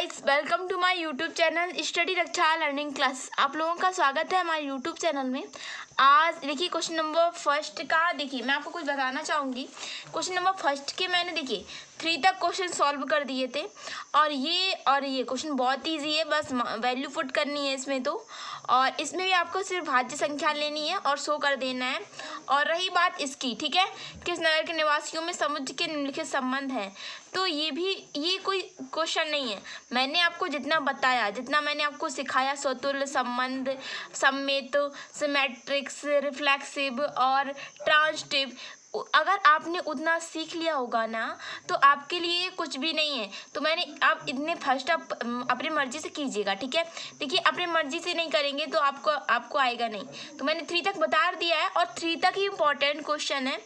Guys, welcome to my YouTube channel study Raksha learning class. आप लोगों का स्वागत है हमारे यूट्यूब चैनल में। आज देखिए क्वेश्चन नंबर फर्स्ट का, देखिए मैं आपको कुछ बताना चाहूँगी। क्वेश्चन नंबर फर्स्ट के मैंने देखिए 3 तक क्वेश्चन सॉल्व कर दिए थे और ये क्वेश्चन बहुत ईजी है, बस वैल्यू पुट करनी है इसमें तो। और इसमें भी आपको सिर्फ भाज्य संख्या लेनी है और शो कर देना है। और रही बात इसकी, ठीक है, किस नगर के निवासियों में समुद्र के निम्नलिखित संबंध है, तो ये कोई क्वेश्चन नहीं है। मैंने आपको जितना बताया, जितना मैंने आपको सिखाया, स्वतुल्य, संबंध, सममित, सिमेट्रिक्स, रिफ्लेक्सिव और ट्रांजिटिव, अगर आपने उतना सीख लिया होगा ना तो आपके लिए कुछ भी नहीं है। तो मैंने आप इतने फर्स्ट आप अपनी मर्जी से कीजिएगा, ठीक है। देखिए अपनी मर्जी से नहीं करेंगे तो आपको आएगा नहीं। तो मैंने 3 तक बता दिया है और 3 तक ही इम्पोर्टेंट क्वेश्चन है।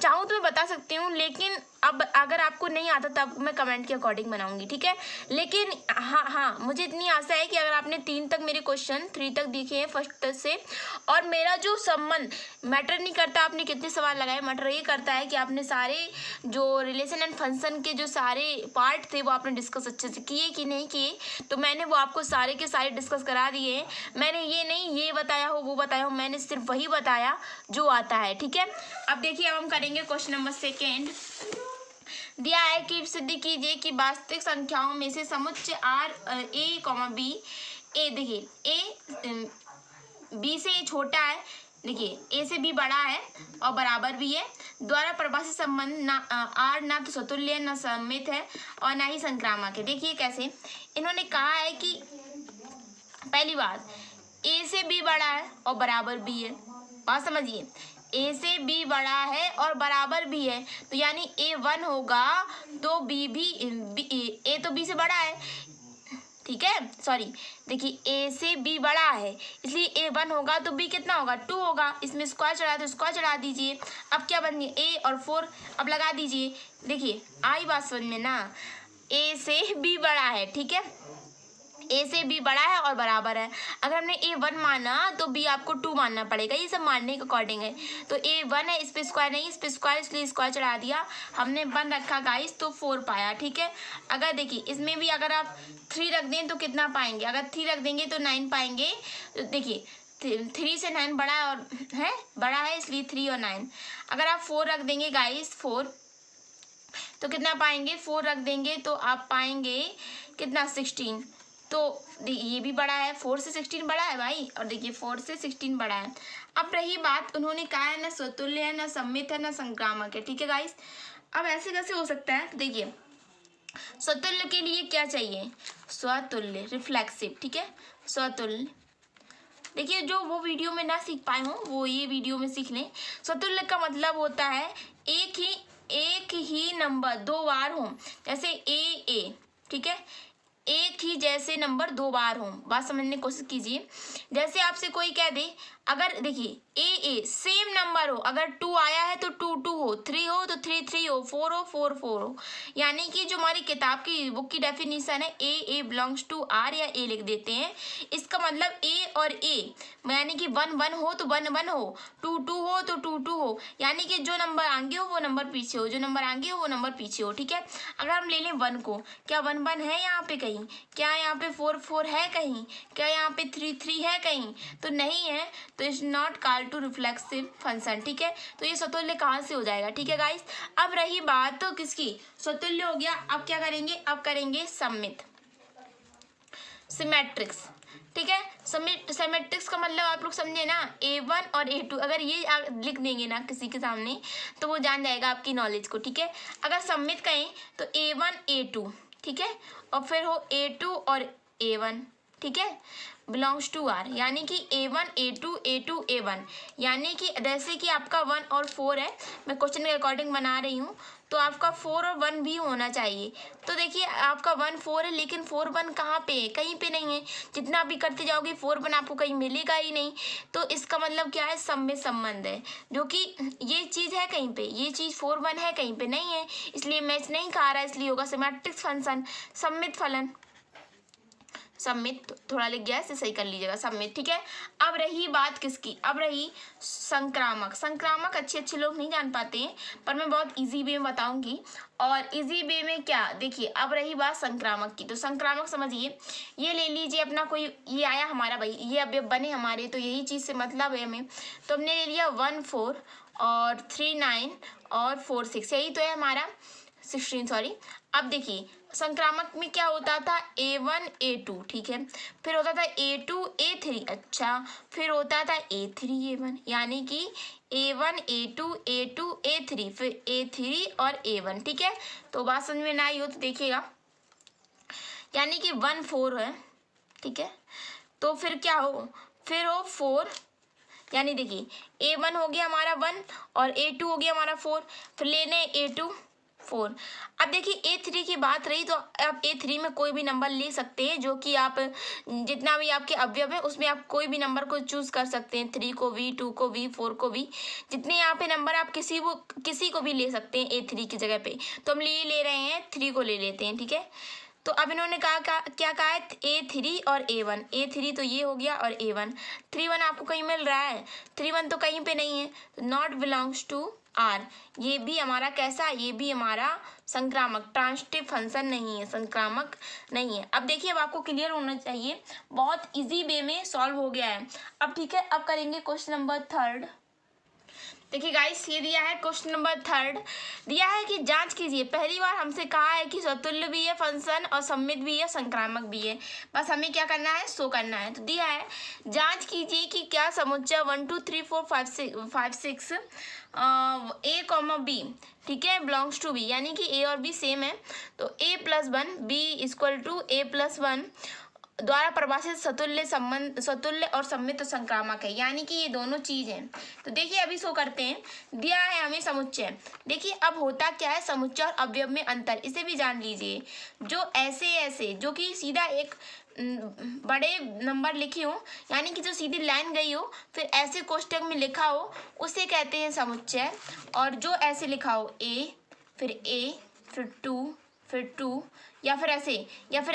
चाहूँ तो मैं बता सकती हूँ, लेकिन अब अगर आपको नहीं आता तब मैं कमेंट के अकॉर्डिंग बनाऊंगी, ठीक है। लेकिन हाँ, मुझे इतनी आशा है कि अगर आपने 3 तक मेरे क्वेश्चन 3 तक देखे हैं फर्स्ट से, और मेरा जो संबंध मैटर नहीं करता आपने कितने सवाल लगाए, मैटर ये करता है कि आपने सारे जो रिलेशन एंड फंक्शन के जो सारे पार्ट थे वो आपने डिस्कस अच्छे से किए कि नहीं किए। तो मैंने वो आपको सारे के सारे डिस्कस करा दिए हैं। मैंने ये नहीं ये बताया हो वो बताया हो, मैंने सिर्फ वही बताया जो आता है, ठीक है। अब देखिए, अब हम करेंगे क्वेश्चन नंबर सेकेंड। दिया है कि सिद्ध कीजिए कि वास्तविक संख्याओं में से समुच्चय आर ए कॉमा बी, ए देखिए ए बी से छोटा है, देखिए ए से बी बड़ा है और बराबर भी है, द्वारा परिभाषित संबंध ना आर ना तो स्वतुल्य ना सममित है और ना ही संक्रामक है। देखिए कैसे इन्होंने कहा है कि पहली बात, ए से बी बड़ा है और बराबर भी है। बात समझिए, ए से बी बड़ा है और बराबर भी है, तो यानी ए 1 होगा तो बी भी ए तो बी से बड़ा है, ठीक है। सॉरी, देखिए ए से बी बड़ा है इसलिए ए 1 होगा तो बी कितना होगा 2 होगा। इसमें स्क्वायर चढ़ा तो स्क्वायर चढ़ा दीजिए। अब क्या बन गया, ए और 4 अब लगा दीजिए। देखिए आई बात समझ में ना, ए से बी बड़ा है, ठीक है, ए से बी बड़ा है और बराबर है। अगर हमने ए 1 माना तो बी आपको 2 मानना पड़ेगा, ये सब मानने के अकॉर्डिंग है। तो ए 1 है, इस पे स्क्वायर नहीं, इस पे स्क्वायर, इसलिए स्क्वायर चढ़ा दिया हमने, 1 रखा गाइस तो 4 पाया, ठीक है। अगर देखिए इसमें भी अगर आप 3 रख दें तो कितना पाएंगे, अगर 3 रख देंगे तो 9 पाएंगे। तो देखिए 3 से 9 बड़ा और है, बड़ा है इसलिए 3 और 9। अगर आप 4 रख देंगे गाइस 4, तो कितना पाएंगे, 4 रख देंगे तो आप पाएंगे कितना 16। तो ये भी बड़ा है, 4 से 16 बड़ा है भाई, और देखिए 4 से 16 बड़ा है। अब रही बात, उन्होंने कहा है ना स्वतुल्य है, ना सममित है, ना संक्रामक है, ठीक है गाइस। अब ऐसे कैसे हो सकता है, तो देखिए स्वतुल्य के लिए क्या चाहिए, स्वतुल्य रिफ्लेक्सिव, ठीक है, स्वतुल्य। देखिए जो वो वीडियो में ना सीख पाए हों वो ये वीडियो में सीख लें। स्वतुल्य का मतलब होता है एक ही नंबर 2 बार हो, जैसे ए, ठीक है, एक ही जैसे नंबर 2 बार हो। बात समझने की कोशिश कीजिए। जैसे आपसे कोई कह दे, अगर देखिए ए सेम नंबर हो, अगर 2 आया है तो 2 2 हो, 3 हो तो 3 3 हो, 4 हो 4 4 हो। यानी कि जो हमारी किताब की बुक की डेफिनेशन है ए बिलोंग्स टू आर, या ए लिख देते हैं। इसका मतलब ए और ए यानी कि 1 1 हो तो 1 1 हो, 2 2 हो तो 2 2 हो, यानी कि जो नंबर आगे हो वो नंबर पीछे हो, जो नंबर आगे हो वो नंबर पीछे हो, ठीक है। अगर हम ले लें 1 को, क्या 1 1 है यहाँ पे कहीं, क्या यहाँ पे 4 4 है कहीं, क्या यहाँ पे 3 3 है कहीं, तो नहीं है, तो it's not call to reflexive function, ठीक है। तो ये स्वतुल्य कहाँ से हो जाएगा, ठीक है गाइस। अब रही बात तो किसकी, स्वतुल्य हो गया, अब क्या करेंगे, अब करेंगे सममित, सिमेट्रिक्स, ठीक है। सिमेट्रिक्स का मतलब आप लोग समझे ना, A1 और A2, अगर ये लिख देंगे ना किसी के सामने तो वो जान जाएगा आपकी नॉलेज को, ठीक है। अगर सममित कहें तो A1 A2, ठीक है, और फिर हो A2 और A1, ठीक है, बिलोंग्स टू आर, यानी कि A1 A2 A2 A1, यानी कि जैसे कि आपका 1 और 4 है, मैं क्वेश्चन के अकॉर्डिंग बना रही हूँ, तो आपका 4 और 1 भी होना चाहिए। तो देखिए आपका 1 4 है, लेकिन 4 1 कहाँ पे है, कहीं पे नहीं है। जितना भी करते जाओगे 4 1 आपको कहीं मिलेगा ही नहीं। तो इसका मतलब क्या है, सममित संबंध है, जो कि ये चीज़ है कहीं पे, ये चीज़ 4 1 है कहीं पे नहीं है, इसलिए मैच नहीं खा रहा है, इसलिए होगा सिमेट्रिक फंक्शन, सममित फलन, सम्मित थोड़ा लिख गया है, इसे सही कर लीजिएगा, सम्मित, ठीक है। अब रही बात किसकी, अब रही संक्रामक। संक्रामक अच्छे लोग नहीं जान पाते हैं, पर मैं बहुत इजी वे में बताऊंगी। और इजी वे में क्या, देखिए अब रही बात संक्रामक की, तो संक्रामक समझिए, ये ले लीजिए अपना कोई, ये आया हमारा भाई, ये अब बने हमारे, तो यही चीज़ से मतलब है हमें, तो हमने ले लिया 1 4 और 3 9 और 4 6, यही तो है हमारा 16, सॉरी। अब देखिए संक्रामक में क्या होता था, A1 A2, ठीक है, फिर होता था A2 A3, अच्छा, फिर होता था A3 A1, यानी कि A1 A2 A2 A3, फिर A3 और A1, ठीक है। तो बात समझ में ना आई हो तो देखिएगा, यानी कि 1 4 है, ठीक है, तो फिर क्या हो, फिर हो 4, यानी देखिए A1 हो गया हमारा 1 और A2 हो गया हमारा 4, फिर लेने A2 4। अब देखिए A3 की बात रही, तो आप A3 में कोई भी नंबर ले सकते हैं, जो कि आप जितना भी आपके अवयव है उसमें आप कोई भी नंबर को चूज कर सकते हैं, 3 को भी, 2 को भी, 4 को भी, जितने यहाँ पे नंबर आप किसी को भी ले सकते हैं A3 की जगह पे। तो हम ले रहे हैं 3 को ले लेते हैं, ठीक है। तो अब इन्होंने क्या कहा है, A3 और A1, A3 तो ये हो गया और A1, 3 1 आपको कहीं मिल रहा है, 3 1 तो कहीं पे नहीं है, नॉट बिलोंग्स टू R। ये भी हमारा कैसा, ये भी हमारा संक्रामक, ट्रांजिटिव फंक्शन नहीं है, संक्रामक नहीं है। अब देखिए, अब आपको क्लियर होना चाहिए, बहुत इजी वे में सॉल्व हो गया है। अब ठीक है, अब करेंगे क्वेश्चन नंबर 3। देखिए गाइस, ये दिया है क्वेश्चन नंबर 3, दिया है कि जांच कीजिए, पहली बार हमसे कहा है कि स्वतुल्य भी है फंक्शन और सम्मित भी है, संक्रामक भी है, बस हमें क्या करना है, शो करना है। तो दिया है, जांच कीजिए कि क्या समुच्चय 1 2 3 4 5 6 A कॉमा B, ठीक है, बिलोंग्स टू B, यानी कि A और B सेम है, तो A + 1 B = A + 1 द्वारा परिभाषित स्वतुल्य और सम्मित संक्रामक है, यानी कि ये दोनों चीज हैं। तो देखिए अभी शो करते हैं, दिया है हमें समुच्चय। देखिए अब होता क्या है, समुच्चय और अवयव में अंतर, इसे भी जान लीजिए। जो ऐसे जो कि सीधा एक बड़े नंबर लिखे हो, यानी कि जो सीधी लाइन गई हो फिर ऐसे कोष्टक में लिखा हो, उसे कहते हैं समुच्चय। और जो ऐसे लिखा हो A फिर 2 फिर 2 या फिर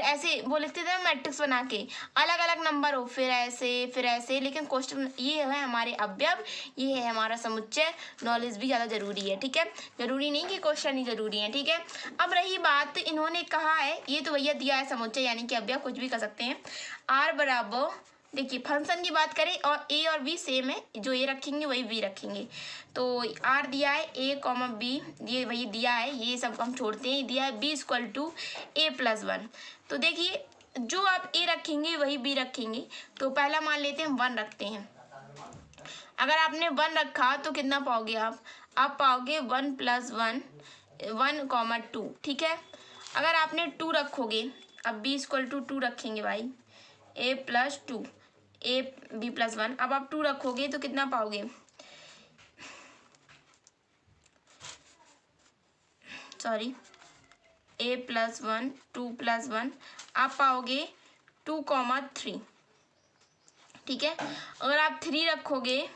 ऐसे वो लिखते थे मैट्रिक्स बना के, अलग अलग नंबर हो, फिर ऐसे, लेकिन क्वेश्चन ये है हमारे अवयव, ये है हमारा समुच्चय। नॉलेज भी ज़्यादा जरूरी है, ठीक है, जरूरी नहीं कि क्वेश्चन ही जरूरी है, ठीक है। अब रही बात, इन्होंने कहा है, ये तो भैया दिया है समुच्चय यानी कि अवयव, कुछ भी कर सकते हैं। R बराबर, देखिए फंक्शन की बात करें और A और B सेम है, जो A रखेंगे वही B रखेंगे। तो R दिया है A, B, ये वही दिया है, ये सब हम छोड़ते हैं, दिया है B = A + 1। तो देखिए जो आप A रखेंगे वही B रखेंगे, तो पहला मान लेते हैं 1 रखते हैं। अगर आपने 1 रखा तो कितना पाओगे आप पाओगे 1 + 1 1, 2, ठीक है। अगर आपने 2 रखोगे, अब B = 2 रखेंगे भाई, A + 2 A B + 1, अब आप 2 रखोगे तो कितना पाओगे, सॉरी A + 1 2 + 1 आप पाओगे 2, 3, ठीक है। अगर आप 3 रखोगे,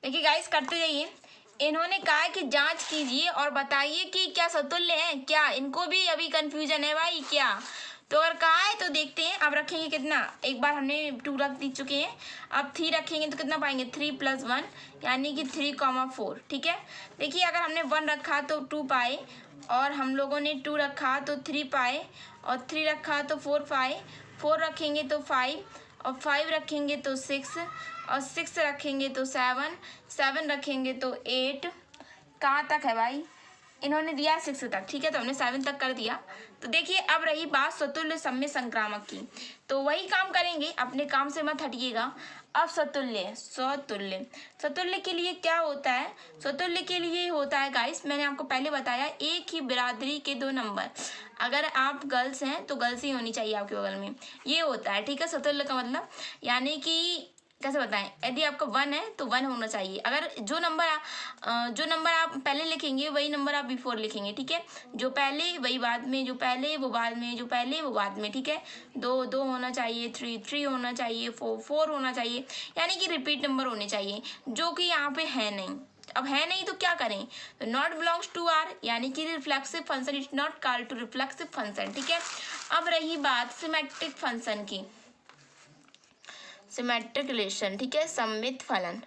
देखिए गाइस करते जाइए, इन्होंने कहा है कि जांच कीजिए और बताइए कि क्या समतुल्य है क्या, इनको भी अभी कंफ्यूजन है भाई क्या। तो अगर कहा है तो देखते हैं, अब रखेंगे कितना, एक बार हमने 2 रख दी चुके हैं, अब 3 रखेंगे तो कितना पाएंगे, 3 + 1 यानी कि 3, 4, ठीक है। देखिए अगर हमने 1 रखा तो 2 पाए, और हम लोगों ने 2 रखा तो 3 पाए, और 3 रखा तो 4 पाए, 4 रखेंगे तो 5, और 5 रखेंगे तो 6, और 6 रखेंगे तो 7, 7 रखेंगे तो 8। कहाँ तक है भाई, इन्होंने दिया 6 तक, ठीक है, तो हमने 7 तक कर दिया। तो देखिए अब रही बात स्वतुल्य सम्मित संक्रामक की, तो वही काम करेंगे, अपने काम से मत हटिएगा। अब स्वतुल्य के लिए क्या होता है, स्वतुल्य के लिए होता है गाइस, मैंने आपको पहले बताया, एक ही बिरादरी के 2 नंबर, अगर आप गर्ल्स हैं तो गर्ल्स ही होनी चाहिए आपके बगल में, ये होता है, ठीक है, स्वतुल्य का मतलब। यानी कि कैसे बताएं, यदि आपका 1 है तो 1 होना चाहिए, अगर जो नंबर आप पहले लिखेंगे वही नंबर आप बिफोर लिखेंगे, ठीक है, जो पहले वही बाद में, जो पहले वो बाद में, जो पहले वो बाद में, ठीक है। 2 होना चाहिए, 3 होना चाहिए, 4 होना चाहिए, यानी कि रिपीट नंबर होने चाहिए, जो कि यहाँ पे है नहीं, फर्स्ट, अब है नहीं तो क्या करें, तो नॉट बिलोंग्स टू आर, यानी कि reflexive function is not called to reflexive function, ठीक है। अब रही बात सिमेट्रिक फंक्शन की, सिमेट्रिक रिलेशन, ठीक है, सममित फलन।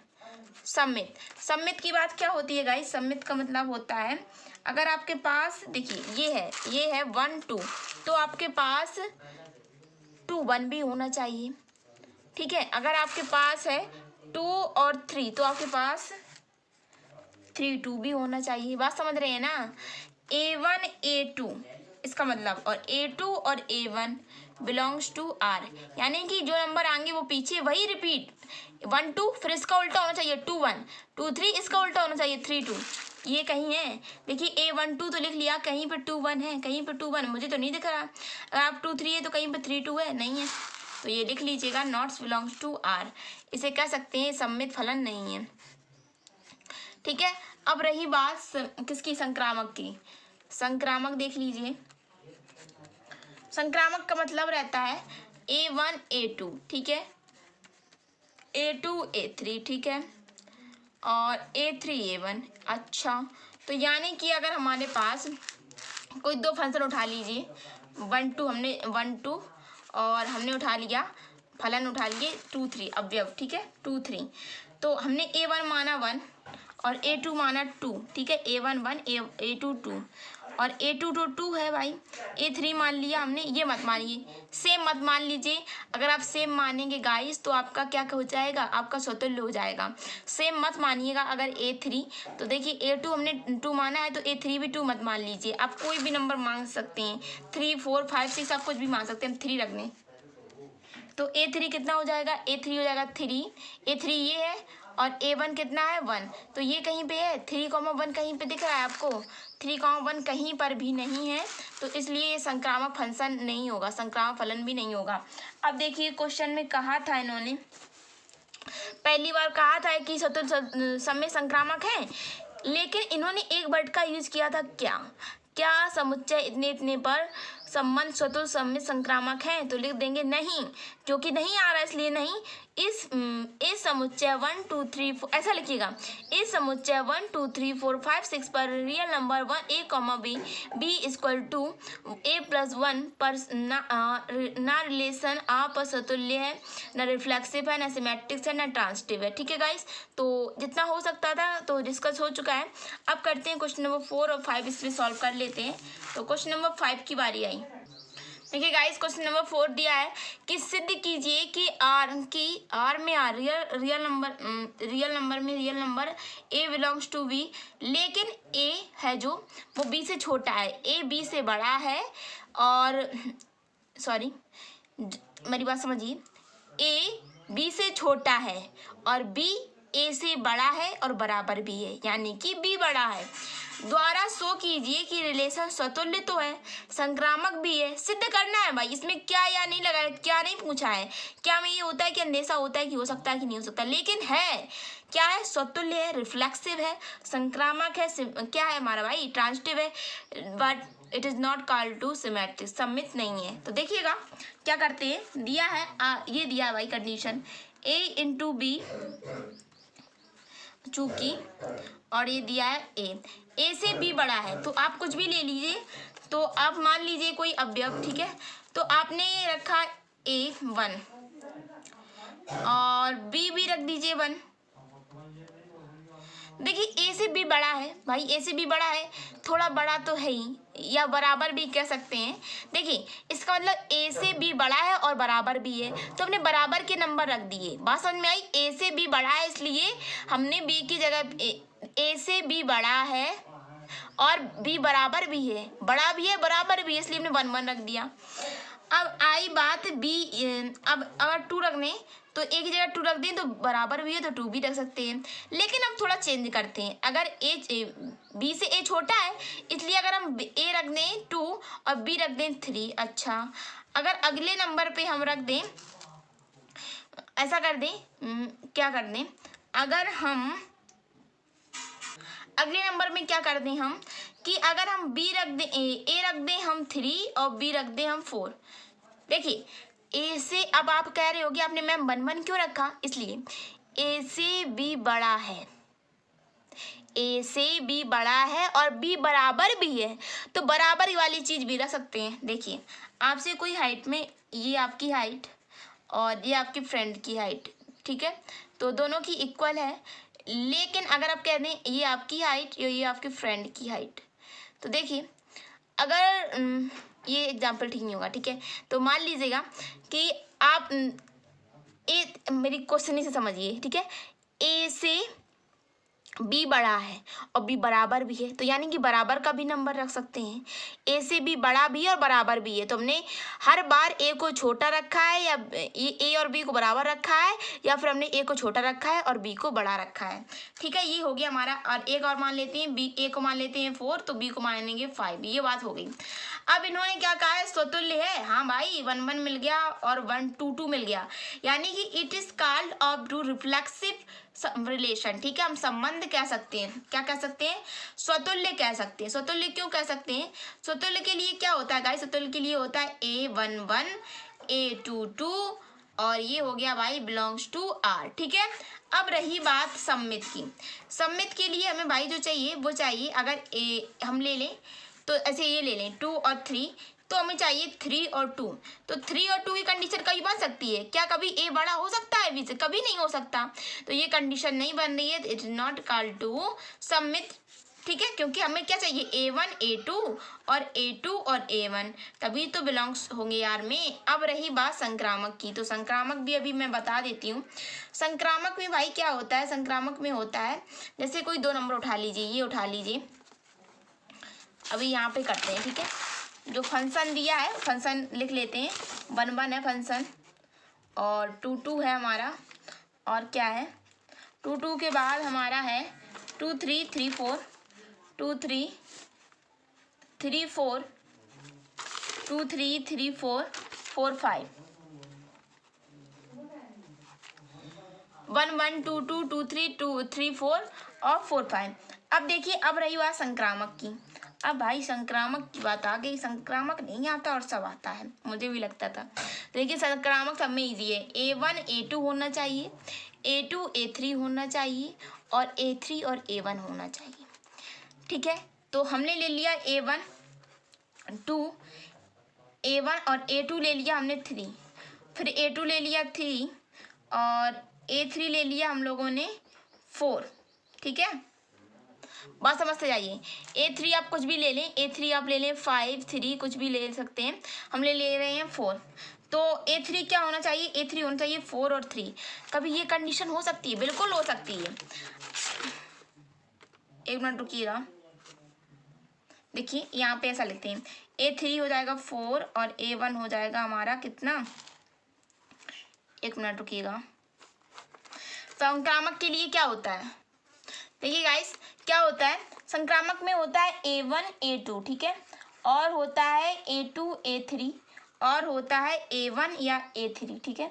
सममित की बात क्या होती है गाइस, सममित का मतलब होता है अगर आपके पास देखिए ये है 1 2, तो आपके पास 2 1 भी होना चाहिए, ठीक है। अगर आपके पास है 2 और 3 तो आपके पास 3 2 भी होना चाहिए, बात समझ रहे हैं ना। A1 A2 इसका मतलब, और A2 और A1 बिलोंग्स टू आर, यानी कि जो नंबर आएंगे वो पीछे वही रिपीट, 1 2 फिर इसका उल्टा होना चाहिए 2 1, 2 3 इसका उल्टा होना चाहिए 3 2, ये कहीं है देखिए A1 2 तो लिख लिया, कहीं पे 2 1 है, कहीं पे 2 1 मुझे तो नहीं दिख रहा। अगर आप 2 3 है तो कहीं पे 3 2 है, नहीं है, तो ये लिख लीजिएगा नॉट्स बिलोंग्स टू आर, इसे कह सकते हैं सममित फलन नहीं है, ठीक है। अब रही बात किसकी, संक्रामक की। संक्रामक देख लीजिए, संक्रामक का मतलब रहता है A1 A2, ठीक है, A2 A3, ठीक है, और A3 A1। अच्छा, तो यानी कि अगर हमारे पास कोई दो फंक्शन उठा लीजिए, 1 2 हमने 1 2 और हमने उठा लिया फलन उठा लिए 2 3 अवयव, ठीक है, 2 3, तो हमने A1 माना 1 और A2 माना 2, ठीक है, A1 1 A2 2 और A2 तो 2 है भाई, A3 मान लिया हमने, ये मत मानिए, सेम मत मान लीजिए। अगर आप सेम मानेंगे गाइस तो आपका क्या हो जाएगा, आपका स्वतुल्य हो जाएगा, सेम मत मानिएगा। अगर A3 तो देखिए A2 हमने 2 माना है तो A3 भी 2 मत मान लीजिए, आप कोई भी नंबर मांग सकते हैं, 3 4 5 6 आप कुछ भी मान सकते हैं, हम 3 रख दें तो A3 कितना हो जाएगा, A3 हो जाएगा 3, A3 ये है और A1 कितना है 1, तो ये कहीं पे है 3,1 कहीं पे दिख रहा है आपको, 3,1 कहीं पर भी नहीं है, तो इसलिए ये संक्रामक फंक्शन नहीं होगा, संक्रामक फलन भी नहीं होगा। अब देखिए क्वेश्चन में कहा था इन्होंने, पहली बार कहा था कि समय संक्रामक है, लेकिन इन्होंने एक वर्ड का यूज किया था, क्या समुच्चय इतने इतने पर संबंध स्वतः सम्मित संक्रामक है, तो लिख देंगे नहीं, क्योंकि नहीं आ रहा इसलिए नहीं। इस समुच्चय 1 2 3 4 ऐसा लिखिएगा, इस समुच्चय 1 2 3 4 5 6 पर real number 1 A, B equal to A+1 पर ना रिलेशन आप असतुल्य है, ना रिफ्लेक्सिव है, ना सिमेट्रिक्स है, ना ट्रांसिटिव है, ठीक है गाइस। तो जितना हो सकता था तो डिस्कस हो चुका है। अब करते हैं क्वेश्चन नंबर 4 और 5, इसमें सॉल्व कर लेते हैं। तो क्वेश्चन नंबर 5 की बारी आई। देखिए गाइस क्वेश्चन नंबर 4 दिया है कि सिद्ध कीजिए कि आर में रियल नंबर में real number A belongs to B, लेकिन A है जो वो B से छोटा है, A B से बड़ा है, और सॉरी मेरी बात समझिए, A B से छोटा है और B A से बड़ा है और बराबर भी है, यानी कि B बड़ा है, द्वारा शो कीजिए कि रिलेशन स्वतुल्य तो है, संक्रामक भी है, सिद्ध करना है भाई। इसमें क्या या नहीं लगा है, क्या नहीं पूछा है, क्या में ये होता है कि अंदेशा होता है कि हो सकता है कि नहीं हो सकता, लेकिन है क्या है, स्वतुल्य है, रिफ्लेक्सिव है, संक्रामक है, क्या है हमारा भाई, ट्रांसिटिव है, but it is not called to symmetric, सम्मित नहीं है। तो देखिएगा क्या करते हैं, दिया है ये दिया है भाई कंडीशन A इंटू B चूंकि, और ये दिया है A से B बड़ा है, तो आप कुछ भी ले लीजिए, तो आप मान लीजिए कोई अवयव, ठीक है, तो आपने रखा A 1 और B भी रख दीजिए 1। देखिए A से B बड़ा है भाई, A से B बड़ा है, थोड़ा बड़ा तो है ही, या बराबर भी कह सकते हैं। देखिए इसका मतलब A से B बड़ा है और बराबर भी है, तो हमने बराबर के नंबर रख दिए, बात समझ में आई। A से B बड़ा है इसलिए हमने B की जगह A से B बड़ा है और B बराबर भी है, बड़ा भी है बराबर भी है, इसलिए हमने 1 1 रख दिया। अब आई बात B, अब अगर 2 रखने तो A की जगह 2 रख दें तो बराबर भी है तो 2 भी रख सकते हैं, लेकिन अब थोड़ा चेंज करते हैं। अगर B से A छोटा है इसलिए अगर हम A रख दें 2 और B रख दें 3। अच्छा, अगर अगले नंबर पे हम रख दें, ऐसा कर दें, क्या कर दें, अगर हम अगले नंबर में क्या कर दें हम, कि अगर हम B रख दें A रख दें हम 3 और B रख दें हम 4। देखिए A से, अब आप कह रहे होगे आपने मैम 1 1 क्यों रखा, इसलिए A से B बड़ा है, ए से बी बड़ा है और बी बराबर भी है, तो बराबर वाली चीज़ भी रख सकते हैं। देखिए, आपसे कोई हाइट में, ये आपकी हाइट और ये आपके फ्रेंड की हाइट, ठीक है, तो दोनों की इक्वल है। लेकिन अगर आप कह दें ये आपकी हाइट या ये आपके फ्रेंड की हाइट, तो देखिए अगर ये एग्जाम्पल ठीक नहीं होगा, ठीक है, तो मान लीजिएगा कि आप मेरी क्वेश्चन से समझिए, ठीक है, ए से बी बड़ा है और बी बराबर भी है, तो यानी कि बराबर का भी नंबर रख सकते हैं। ए से बी बड़ा भी है और बराबर भी है, तो हमने हर बार ए को छोटा रखा है या ए और बी को बराबर रखा है, या फिर हमने ए को छोटा रखा है और बी को बड़ा रखा है। ठीक है, ये हो गया हमारा। और एक और मान लेते हैं, बी ए को मान लेते हैं 4, तो बी को मान लेंगे 5। ये बात हो गई। अब इन्होंने क्या कहा है, स्वतुल्य है। हाँ भाई, 1 1 मिल गया और 1 2 2 मिल गया, यानी कि it is called of to reflexive relation. ठीक है, हम संबंध कह सकते हैं, क्या कह सकते हैं, स्वतुल्य कह सकते हैं। स्वतुल्य क्यों कह सकते हैं, स्वतुल्य के लिए क्या होता है गाइस, स्वतुल्य के लिए होता है A1 1 A2 2 और ये हो गया भाई बिलोंग्स टू R। ठीक है, अब रही बात सममित की। सममित के लिए हमें भाई जो चाहिए वो चाहिए, अगर हम ले लें तो ऐसे ये ले लें 2 और 3, तो हमें चाहिए 3 और 2, तो 3 और 2 की कंडीशन कभी बन सकती है क्या, कभी ए बड़ा हो सकता है बी से, कभी नहीं हो सकता, तो ये कंडीशन नहीं बन रही है, it is not called to सममित। ठीक है, क्योंकि हमें क्या चाहिए, A1 A2 और A2 और A1, तभी तो बिलोंग्स होंगे यार में। अब रही बात संक्रामक की, तो संक्रामक भी अभी मैं बता देती हूँ। संक्रामक में भाई क्या होता है, संक्रामक में होता है जैसे कोई 2 नंबर उठा लीजिए, ये उठा लीजिए, अभी यहाँ पे करते हैं। ठीक है, जो फंक्शन दिया है फंक्शन लिख लेते हैं, 1 1 है फंक्शन और 2 2 है हमारा, और क्या है 2 2 के बाद हमारा है 2 3 3 4 2 3 3 4 2 3 3 4 4 5 1 1 2 2 2 3 2 3 4 और 4 5। अब देखिए, अब रही बात संक्रामक की। अब भाई संक्रामक की बात आ गई, संक्रामक नहीं आता और सब आता है, मुझे भी लगता था। देखिए संक्रामक सब में ईजी है, A1 A2 होना चाहिए, A2 A3 होना चाहिए और A3 और A1 होना चाहिए। ठीक है, तो हमने ले लिया A1 2, A1 और A2 ले लिया हमने 3, फिर A2 ले लिया 3 और A3 ले लिया हम लोगों ने 4। ठीक है, बात समझते जाइए। A3 आप कुछ भी ले लें, A3 आप ले लें 5 3 कुछ भी ले सकते हैं, हम ले रहे हैं 4, तो A3 क्या होना चाहिए, A3 होना चाहिए 4 और 3। कभी ये कंडीशन हो सकती है, बिल्कुल हो सकती है। एक मिनट रुकिएगा, देखिए यहाँ पे ऐसा लिखते हैं, A3 हो जाएगा 4 और A1 हो जाएगा हमारा कितना, एक मिनट रुकिएगा। संक्रामक के लिए क्या होता है, देखिए गाइस क्या होता है, संक्रामक में होता है A1 A2, ठीक है, और होता है A2 A3 और होता है A1 या A3। ठीक है,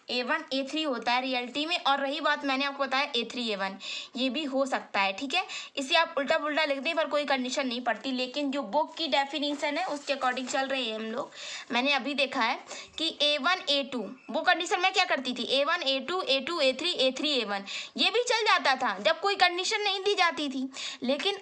A1 A3 होता है रियलिटी में, और रही बात मैंने आपको बताया A3 A1, ये भी हो सकता है। ठीक है, इसे आप उल्टा पुल्टा लिख दें पर कोई कंडीशन नहीं पड़ती, लेकिन जो बुक की डेफिनेशन है उसके अकॉर्डिंग चल रहे हैं हम लोग। मैंने अभी देखा है कि A1 A2 वो कंडीशन में क्या करती थी, A1 A2 A2 A3 A3 A1, ये भी चल जाता था जब कोई कंडीशन नहीं दी जाती थी, लेकिन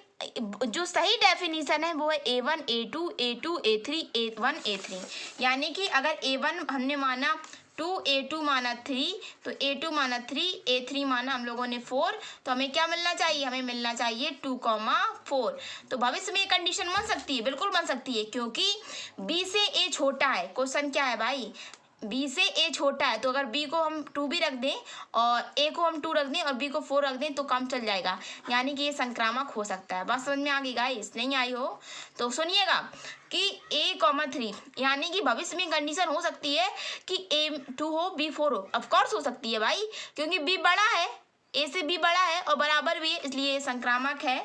जो सही डेफिनेशन है वो है A1 A2 A2 A3 A1 A3, यानी कि अगर A1 हमने माना 2 A2 माना 3, तो A2 माना 3 A3 माना हम लोगों ने 4, तो हमें क्या मिलना चाहिए, हमें मिलना चाहिए 2,4। तो भविष्य में ये कंडीशन बन सकती है, बिल्कुल बन सकती है, क्योंकि B से A छोटा है। क्वेश्चन क्या है भाई, B से A छोटा है, तो अगर B को हम 2 भी रख दें और A को हम 2 रख दें और B को 4 रख दें तो काम चल जाएगा, यानी कि ये संक्रामक हो सकता है। बात समझ में आ गई गाइस, नहीं आई हो तो सुनिएगा कि A,3, यानी कि भविष्य में कंडीशन हो सकती है कि A2 हो B4 हो, ऑफकोर्स हो सकती है भाई, क्योंकि B बड़ा है, A से B बड़ा है और बराबर भी है, इसलिए ये संक्रामक है।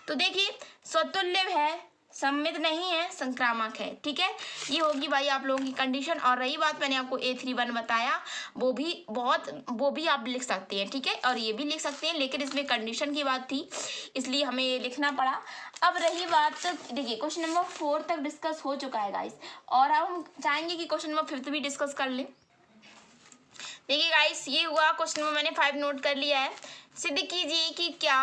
तो देखिए स्वतुल्य है, सममित नहीं है, संक्रामक है। ठीक है, ये होगी भाई आप लोगों की कंडीशन। और रही बात मैंने आपको A31 बताया, वो भी आप लिख सकते हैं। ठीक है, और ये भी लिख सकते हैं, लेकिन इसमें कंडीशन की बात थी इसलिए हमें ये लिखना पड़ा। अब रही बात, देखिए क्वेश्चन नंबर 4 तक डिस्कस हो चुका है गाइस, और अब हम चाहेंगे कि क्वेश्चन नंबर 5 भी डिस्कस कर लें। देखिए गाइस, ये हुआ क्वेश्चन नंबर, मैंने 5 नोट कर लिया है। सिद्ध कीजिए कि क्या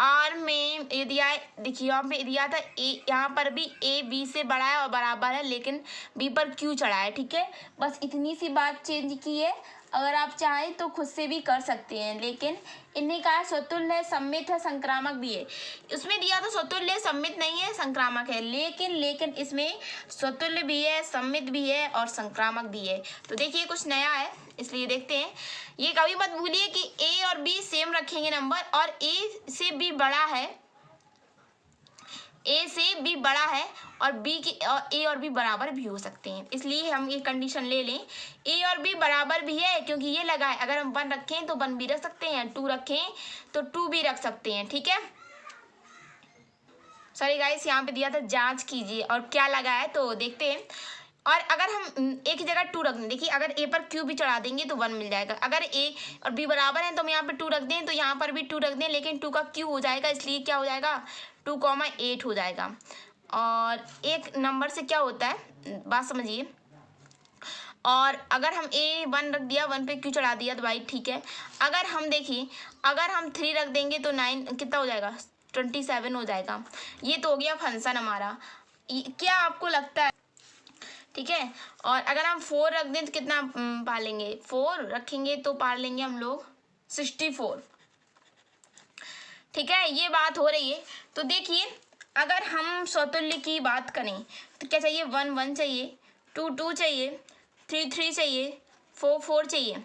आर में ये दिया है, देखिए यहाँ पे दिया था ए, यहाँ पर भी ए बी से बड़ा है और बराबर है, लेकिन बी पर क्यू चढ़ा है। ठीक है, बस इतनी सी बात चेंज की है। अगर आप चाहें तो खुद से भी कर सकते हैं, लेकिन इन्हें कहा स्वतुल्य है, सम्मित है, संक्रामक भी है। उसमें दिया तो स्वतुल्य सम्मित नहीं है, संक्रामक है, लेकिन इसमें स्वतुल्य भी है, सम्मित भी है और संक्रामक भी है। तो देखिए कुछ नया है, इसलिए देखते हैं। ये कभी मत भूलिए कि ए और बी सेम रखेंगे नंबर, और ए से बी बड़ा है, ए से बी बड़ा है और बी की और ए और बी बराबर भी हो सकते हैं। इसलिए हम ये कंडीशन ले लें, ए और बी बराबर भी है, क्योंकि ये लगा है। अगर हम 1 रखें तो 1 भी रख सकते हैं, 2 रखें तो 2 भी रख सकते हैं। ठीक है, सॉरी गाइस, यहाँ पे दिया था जांच कीजिए और क्या लगा है तो देखते हैं। और अगर हम एक ही जगह 2 रख दें, देखिए अगर ए पर क्यू भी चढ़ा देंगे तो 1 मिल जाएगा। अगर ए और बी बराबर हैं तो हम यहाँ पे 2 रख दें, तो यहाँ पर भी 2 रख दें, लेकिन 2 का क्यू हो जाएगा, इसलिए क्या हो जाएगा 2,8 हो जाएगा। और एक नंबर से क्या होता है बात समझिए। और अगर हम ए 1 रख दिया, 1 पे क्यू चढ़ा दिया तो भाई ठीक है। अगर हम देखिए, अगर हम 3 रख देंगे तो 9 कितना हो जाएगा 27 हो जाएगा। ये तो हो गया फंक्शन हमारा। क्या आपको लगता है? ठीक है, और अगर हम 4 रख दें तो कितना पालेंगे, 4 रखेंगे तो पाल लेंगे हम लोग 64। ठीक है, ये बात हो रही है। तो देखिए अगर हम स्वतुल्य की बात करें तो क्या चाहिए, 1 1 चाहिए, 2 2 चाहिए, 3 3 चाहिए, 4 4 चाहिए,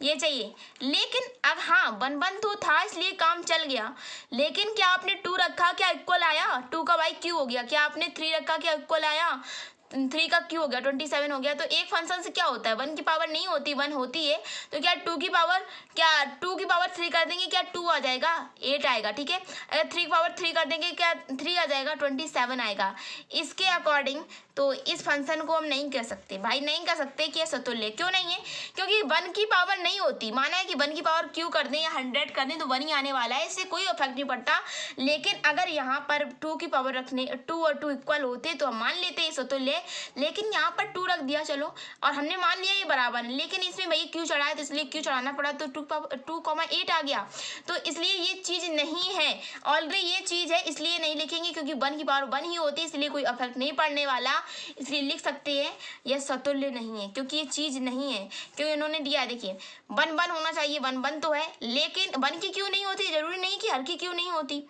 ये चाहिए। लेकिन अब हाँ 1 1 तो था इसलिए काम चल गया, लेकिन क्या आपने 2 रखा क्या इक्वल आया, 2 का बाई क्यू हो गया। क्या आपने 3 रखा क्या इक्वल आया, 3 का क्यू हो गया 27 हो गया। तो एक फंक्शन से क्या होता है, 1 की पावर नहीं होती, 1 होती है। तो क्या 2 की पावर 3 कर देंगे क्या 2 आ जाएगा, 8 आएगा। ठीक है, अगर 3 की पावर 3 कर देंगे क्या 3 आ जाएगा, 27 आएगा। इसके अकॉर्डिंग तो इस फंक्शन को हम नहीं कह सकते भाई, नहीं कह सकते कि समतुल्य। क्यों नहीं है, क्योंकि 1 की पावर नहीं होती। माना है कि 1 की पावर क्यू कर दें या 100 कर दें तो 1 ही आने वाला है, इससे कोई इफेक्ट नहीं पड़ता। लेकिन अगर यहाँ पर 2 की पावर रखने 2 और 2 इक्वल होते तो हम मान लेते हैं समतुल्य, लेकिन यहाँ पर 2 रख दिया चलो, और हमने मान लिया ये बराबर है, लेकिन इसमें भाई क्यू चढ़ा है तो इसलिए क्यू चढ़ाना पड़ा, तो 2,8 आ गया। तो इसलिए ये चीज़ नहीं है, ऑलरेडी ये चीज़ है, इसलिए नहीं लिखेंगे, क्योंकि 1 की पावर 1 ही होती है, इसलिए कोई इफेक्ट नहीं पड़ने वाला। इसलिए लिख सकते हैं यह समतुल्य नहीं है, क्योंकि ये चीज़ नहीं है। क्योंकि इन्होंने दिया देखिए 1 1 होना चाहिए, 1 1 तो है, लेकिन 1 की क्यू नहीं होती, जरूरी नहीं कि हर की क्यू नहीं होती।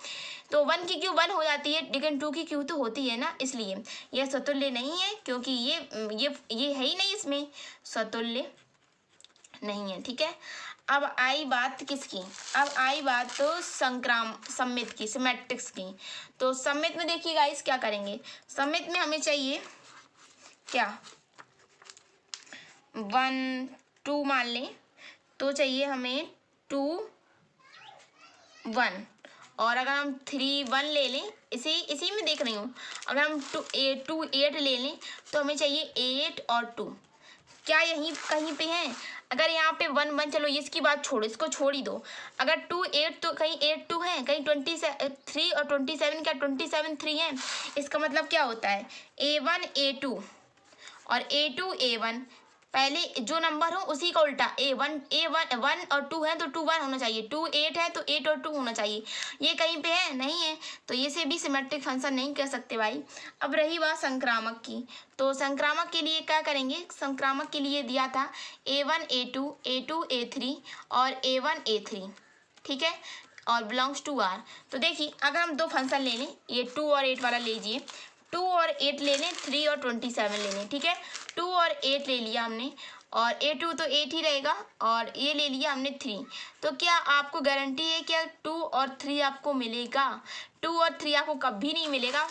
तो 1 की क्यू 1 हो जाती है, लेकिन 2 की क्यू तो होती है ना, इसलिए यह समतुल्य नहीं है, क्योंकि ये है ही नहीं, इसमें समतुल्य नहीं है। ठीक है, अब आई बात किसकी, अब आई बात तो सम्मित की, सिमेट्रिक्स की। तो सम्मित में देखिए गाइस क्या करेंगे, सम्मित में हमें चाहिए क्या 1 2 मान लें तो चाहिए हमें 2 1, और अगर हम 3 1 ले लें, इसी में देख रही हूँ, अगर हम 2 8 ले लें तो हमें चाहिए 8 और 2। क्या यहीं कहीं पे है, अगर यहाँ पे 1 1, चलो इसकी बात छोड़ो, इसको छोड़ ही दो। अगर 2 8 तो कहीं 8 2 है, कहीं 23 और 27, क्या 27 3 है। इसका मतलब क्या होता है A1 A2 और A2 A1, पहले जो नंबर हो उसी का उल्टा। A1 1 और 2 है तो 2 1 होना चाहिए, 2 8 है तो 8 और 2 होना चाहिए। ये कहीं पे है नहीं है, तो ये से भी सिमेट्रिक फंक्शन नहीं कह सकते भाई। अब रही बात संक्रामक की, तो संक्रामक के लिए क्या करेंगे, संक्रामक के लिए दिया था A1 A2 A2 A3 और A1 A3। ठीक है, और बिलोंग्स टू R। तो देखिए अगर हम 2 फंक्शन ले लें, ये 2 और 8 वाला लीजिए, 2 और 8 ले लें, 3 और 27 ले लें। ठीक है, 2 और 8 ले लिया हमने, और A2 तो 8 ही रहेगा, और ये ले लिया हमने 3। तो क्या आपको गारंटी है क्या 2 और 3 आपको मिलेगा, 2 और 3 आपको कभी नहीं मिलेगा।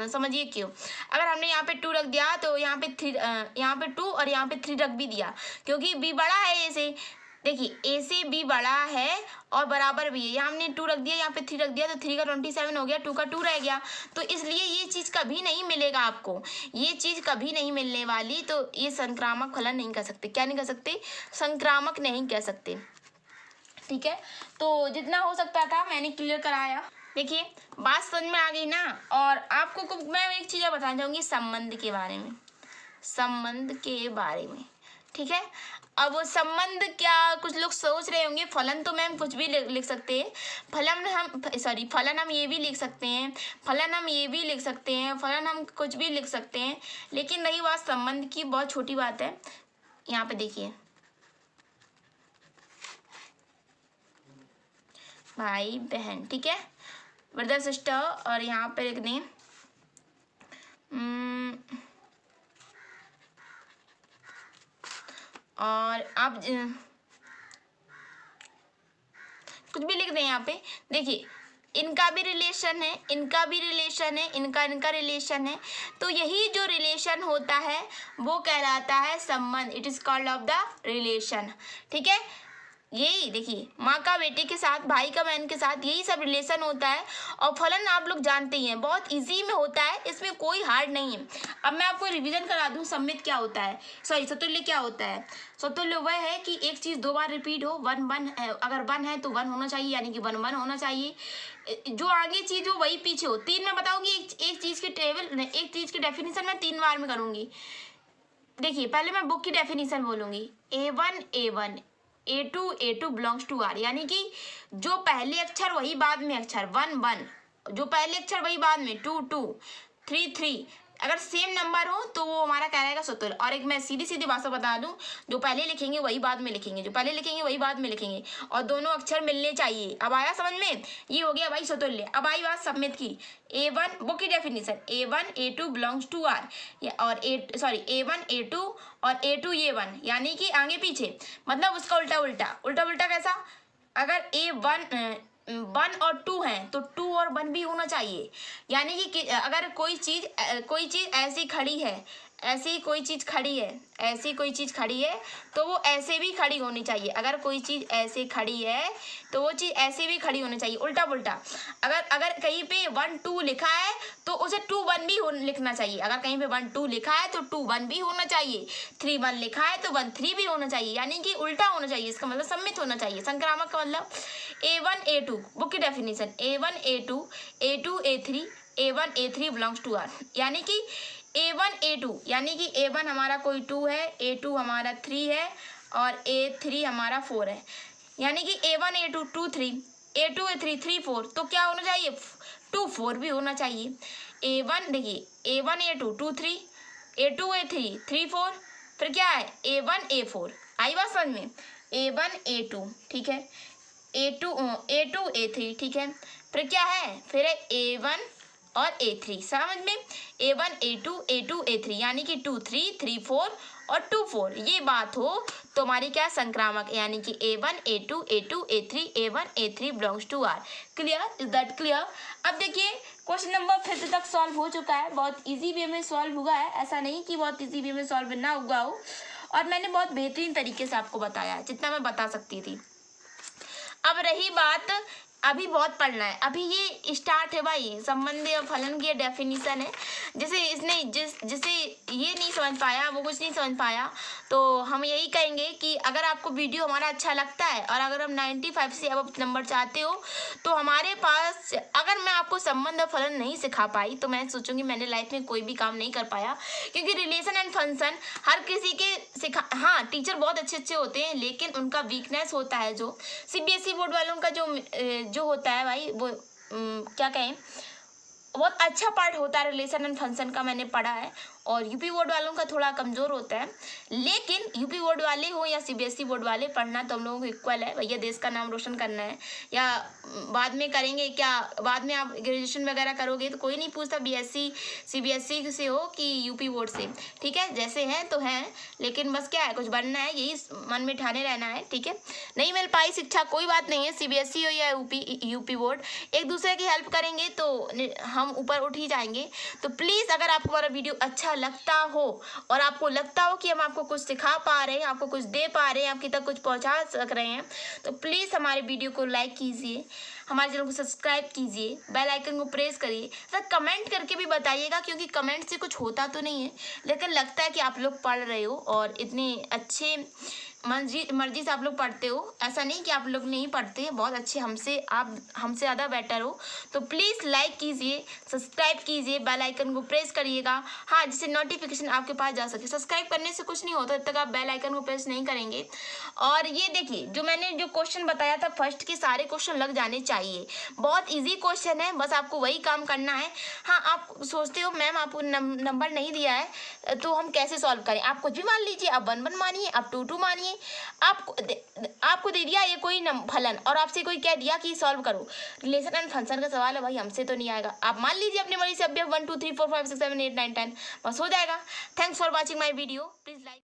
समझिए क्यों, अगर हमने यहाँ पे 2 रख दिया तो यहाँ पे 3, यहाँ पे 2 और यहाँ पे 3 रख भी दिया, क्योंकि B बड़ा है A से। देखिए A से B बड़ा है और बराबर भी है, यहाँ हमने 2 रख दिया, यहाँ पे 3 रख दिया, तो 3 का 27 हो गया, 2 का 2 रह गया। तो इसलिए ये चीज़ कभी नहीं मिलेगा आपको, ये चीज़ कभी नहीं मिलने वाली। तो ये संक्रामक फलन नहीं कह सकते, क्या नहीं कह सकते, संक्रामक नहीं कह सकते। ठीक है, तो जितना हो सकता था मैंने क्लियर कराया। देखिए बात समझ में आ गई ना। और आपको मैं एक चीज़ बताना चाहूँगी संबंध के बारे में, संबंध के बारे में। ठीक है। अब वो संबंध क्या कुछ लोग सोच रहे होंगे, फलन तो मैम कुछ भी लिख सकते हैं, फलन हम ये भी लिख सकते हैं, फलन हम ये भी लिख सकते हैं, फलन हम कुछ भी लिख सकते हैं, लेकिन रही बात संबंध की, बहुत छोटी बात है। यहाँ पे देखिए भाई बहन, ठीक है, ब्रदर सिस्टर, और यहाँ पे लिख दें और आप कुछ भी लिख दें। यहाँ पे देखिए इनका भी रिलेशन है, इनका भी रिलेशन है, इनका रिलेशन है, तो यही जो रिलेशन होता है वो कहलाता है संबंध। It is called of the relation, ठीक है। यही देखिए माँ का बेटे के साथ, भाई का बहन के साथ, यही सब रिलेशन होता है। और फलन आप लोग जानते ही हैं, बहुत इजी में होता है, इसमें कोई हार्ड नहीं है। अब मैं आपको रिवीजन करा दूं, सम्मित क्या होता है, सतुल्य क्या होता है। सतुल्य वह है कि एक चीज़ दो बार रिपीट हो, वन है, अगर वन है तो वन होना चाहिए, यानी कि वन वन होना चाहिए, जो आगे चीज़ हो वही पीछे हो। तीन मैं बताऊंगी, एक चीज़ की डेफिनेशन मैं 3 बार में करूंगी। देखिए पहले मैं बुक की डेफिनेशन बोलूंगी, A1 A2 belongs to R, यानी कि जो पहले अक्षर वही बाद में अक्षर, 1 जो पहले अक्षर वही बाद में, 2 3 अगर सेम नंबर हो तो वो हमारा कहलाएगा सतुल्य। और एक मैं सीधी भाषा बता दूं, जो पहले लिखेंगे वही बाद में लिखेंगे, जो पहले लिखेंगे वही बाद में लिखेंगे, और दोनों अक्षर मिलने चाहिए। अब आया समझ में, ये हो गया भाई सतुल्य। अब आई बात सम्मित की, A1 बुक की definition, A1 A2 belongs to R, और A1 A2 और A2 A1, यानी कि आगे पीछे, मतलब उसका उल्टा कैसा, अगर A1 1 और 2 हैं तो 2 और 1 भी होना चाहिए, यानी कि अगर कोई चीज़ ऐसी खड़ी है, ऐसी कोई चीज़ खड़ी है तो वो ऐसे भी खड़ी होनी चाहिए। अगर कोई चीज़ ऐसे खड़ी है तो वो चीज़ ऐसे भी खड़ी होनी चाहिए, उल्टा पुल्टा। अगर कहीं पे 1 2 लिखा है तो उसे 2 1 भी लिखना चाहिए। अगर कहीं पे 1 2 लिखा है तो 2 1 भी होना चाहिए। 3 1 लिखा है तो 1 3 भी होना चाहिए, यानी कि उल्टा होना चाहिए। इसका मतलब सम्मित होना चाहिए। संक्रामक का मतलब A1 A2 बुक की definition, A1 A2 A3 A1 A3 belongs to R, यानी कि A1 A2, यानी कि A1 हमारा कोई 2 है, A2 हमारा 3 है और A3 हमारा 4 है, यानी कि A1 A2 2 3 A2 A3 3 4, तो क्या होना चाहिए, 2 4 भी होना चाहिए। A1 देखिए A1 A2 2 3 A2 A3 3 4, फिर क्या है A1 A4, आई बात समझ में, A1 A2, ठीक है, A2 A3, ठीक है, फिर क्या है, फिर है A1 और A3, समझ में, A1 A2 A3, यानी कि 2 3 3 4 और 2 4, ये बात हो तो हमारी क्या संक्रामक, यानी कि A1 A2 A3 A1 A3 belongs to R। Clear, is that clear. अब देखिए क्वेश्चन नंबर 5 तक सॉल्व हो चुका है, बहुत इजी वे में सॉल्व हुआ है, ऐसा नहीं कि बहुत इजी वे में सॉल्व ना हुआ हो, और मैंने बहुत बेहतरीन तरीके से आपको बताया है जितना मैं बता सकती थी। अब रही बात, अभी बहुत पढ़ना है, अभी ये स्टार्ट है भाई, संबंध और फलन की डेफिनेशन है। जिसे ये नहीं समझ पाया, वो कुछ नहीं समझ पाया, तो हम यही कहेंगे कि अगर आपको वीडियो हमारा अच्छा लगता है और अगर हम 95 से अब नंबर चाहते हो तो हमारे पास, अगर मैं आपको संबंध और फलन नहीं सिखा पाई तो मैं सोचूंगी मैंने लाइफ में कोई भी काम नहीं कर पाया, क्योंकि रिलेशन एंड फंक्शन हर किसी के हाँ टीचर बहुत अच्छे होते हैं, लेकिन उनका वीकनेस होता है, जो CBSE बोर्ड वालों का जो होता है भाई, वो क्या कहें, बहुत अच्छा पार्ट होता है रिलेशन एंड फंक्शन का, मैंने पढ़ा है, और यूपी बोर्ड वालों का थोड़ा कमज़ोर होता है। लेकिन यूपी बोर्ड वाले हो या CBSE बोर्ड वाले, पढ़ना तो हम लोगों को इक्वल है भैया, देश का नाम रोशन करना है, या बाद में करेंगे क्या, बाद में आप ग्रेजुएशन वगैरह करोगे तो कोई नहीं पूछता BSc CBSE से हो कि यूपी बोर्ड से, ठीक है, जैसे हैं तो हैं, लेकिन बस क्या है, कुछ बनना है, यही मन में ठाने रहना है, ठीक है। नहीं मिल पाई शिक्षा कोई बात नहीं है, CBSE हो या यूपी बोर्ड, एक दूसरे की हेल्प करेंगे तो हम ऊपर उठ ही जाएंगे। तो प्लीज़ अगर आपको हमारा वीडियो अच्छा लगता हो और आपको लगता हो कि हम आपको कुछ सिखा पा रहे हैं, आपको कुछ दे पा रहे हैं, आपकी तक कुछ पहुंचा सक रहे हैं, तो प्लीज़ हमारे वीडियो को लाइक कीजिए, हमारे चैनल को सब्सक्राइब कीजिए, बेल आइकन को प्रेस करिए, तथा कमेंट करके भी बताइएगा, क्योंकि कमेंट से कुछ होता तो नहीं है, लेकिन लगता है कि आप लोग पढ़ रहे हो और इतने अच्छे मर्जी से आप लोग पढ़ते हो। ऐसा नहीं कि आप लोग नहीं पढ़ते, बहुत अच्छे, आप हमसे ज़्यादा बेटर हो। तो प्लीज़ लाइक कीजिए, सब्सक्राइब कीजिए, बेल आइकन को प्रेस करिएगा, हाँ, जिससे नोटिफिकेशन आपके पास जा सके। सब्सक्राइब करने से कुछ नहीं होता जब तक आप बेल आइकन को प्रेस नहीं करेंगे। और ये देखिए, जो मैंने जो क्वेश्चन बताया था फर्स्ट के सारे क्वेश्चन लग जाने चाहिए। बहुत ईजी क्वेश्चन है, बस आपको वही काम करना है। हाँ, आप सोचते हो मैम आपको नंबर नहीं दिया है तो हम कैसे सॉल्व करें। आप कुछ भी मान लीजिए, आप 1 1 मानिए, आप 2 2 मानिए। आपको दे दिया ये कोई फलन और आपसे कोई कह दिया कि सॉल्व करो, रिलेशन एंड फंक्शन का सवाल है भाई, हमसे तो नहीं आएगा। आप मान लीजिए अपनी मर्जी से, अब 1 2 3 4 5 6 7 8 9 10, बस हो जाएगा। Thanks for watching my video, please like.